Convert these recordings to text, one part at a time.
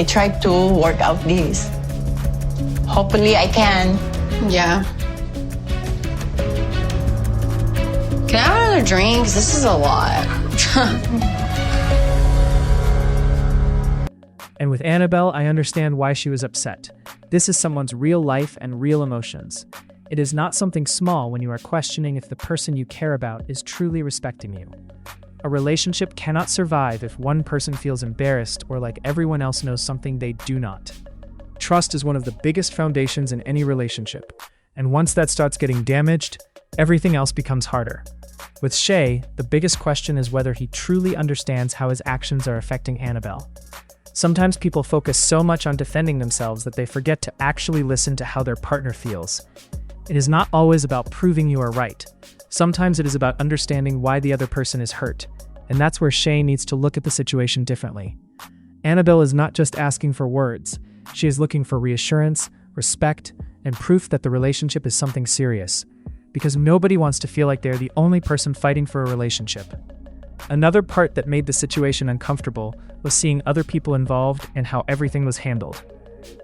I tried to work out this. Hopefully I can. Yeah. Can I have another drink? 'Cause this is a lot. And with Anabelle, I understand why she was upset. This is someone's real life and real emotions. It is not something small when you are questioning if the person you care about is truly respecting you. A relationship cannot survive if one person feels embarrassed or like everyone else knows something they do not. Trust is one of the biggest foundations in any relationship, and once that starts getting damaged, everything else becomes harder. With Shea, the biggest question is whether he truly understands how his actions are affecting Anabelle. Sometimes people focus so much on defending themselves that they forget to actually listen to how their partner feels. It is not always about proving you are right. Sometimes it is about understanding why the other person is hurt, and that's where Shea needs to look at the situation differently. Anabelle is not just asking for words. She is looking for reassurance, respect, and proof that the relationship is something serious, because nobody wants to feel like they're the only person fighting for a relationship. Another part that made the situation uncomfortable was seeing other people involved and how everything was handled.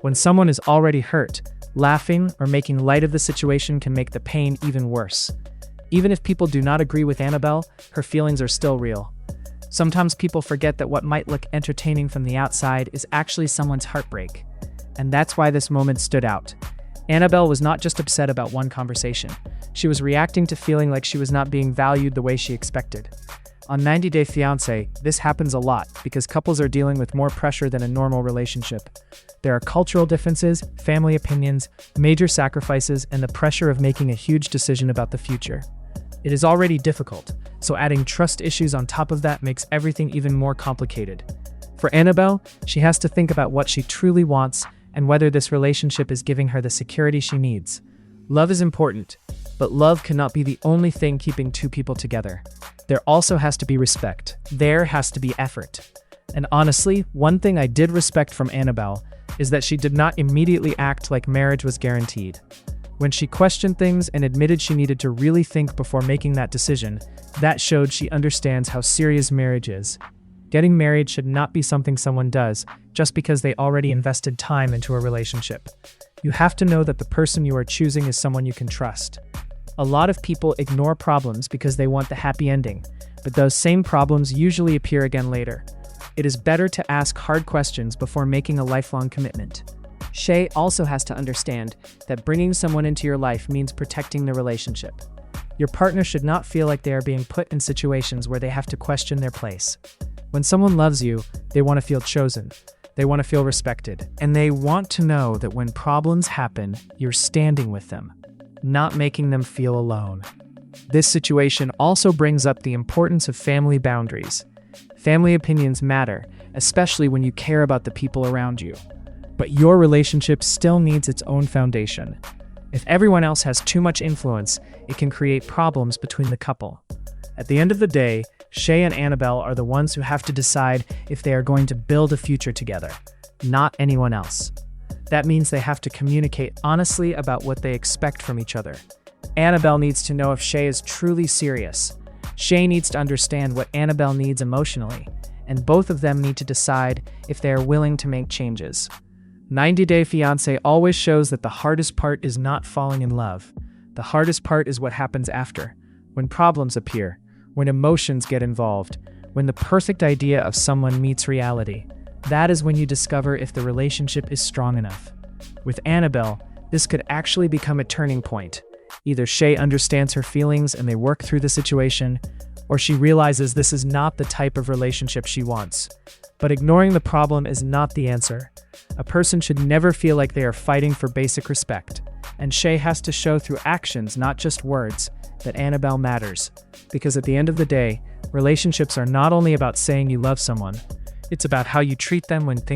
When someone is already hurt, laughing or making light of the situation can make the pain even worse. Even if people do not agree with Anabelle, her feelings are still real. Sometimes people forget that what might look entertaining from the outside is actually someone's heartbreak. And that's why this moment stood out. Anabelle was not just upset about one conversation. She was reacting to feeling like she was not being valued the way she expected. On 90 Day Fiancé, this happens a lot because couples are dealing with more pressure than a normal relationship. There are cultural differences, family opinions, major sacrifices, and the pressure of making a huge decision about the future. It is already difficult, so adding trust issues on top of that makes everything even more complicated. For Anabelle, she has to think about what she truly wants and whether this relationship is giving her the security she needs. Love is important, but love cannot be the only thing keeping two people together. There also has to be respect. There has to be effort. And honestly, one thing I did respect from Anabelle is that she did not immediately act like marriage was guaranteed. When she questioned things and admitted she needed to really think before making that decision, that showed she understands how serious marriage is. Getting married should not be something someone does just because they already invested time into a relationship. You have to know that the person you are choosing is someone you can trust. A lot of people ignore problems because they want the happy ending, but those same problems usually appear again later. It is better to ask hard questions before making a lifelong commitment. Shea also has to understand that bringing someone into your life means protecting the relationship. Your partner should not feel like they are being put in situations where they have to question their place. When someone loves you, they want to feel chosen. They want to feel respected. And they want to know that when problems happen, you're standing with them, not making them feel alone. This situation also brings up the importance of family boundaries. Family opinions matter, especially when you care about the people around you. But your relationship still needs its own foundation. If everyone else has too much influence, it can create problems between the couple. At the end of the day, Shea and Anabelle are the ones who have to decide if they are going to build a future together, not anyone else. That means they have to communicate honestly about what they expect from each other. Anabelle needs to know if Shea is truly serious. Shea needs to understand what Anabelle needs emotionally, and both of them need to decide if they are willing to make changes. 90 Day Fiancé always shows that the hardest part is not falling in love. The hardest part is what happens after, when problems appear, when emotions get involved, when the perfect idea of someone meets reality. That is when you discover if the relationship is strong enough. With Anabelle, this could actually become a turning point. Either Shea understands her feelings and they work through the situation, or she realizes this is not the type of relationship she wants. But ignoring the problem is not the answer. A person should never feel like they are fighting for basic respect, and Shea has to show through actions, not just words, that Anabelle matters. Because at the end of the day, relationships are not only about saying you love someone, it's about how you treat them when things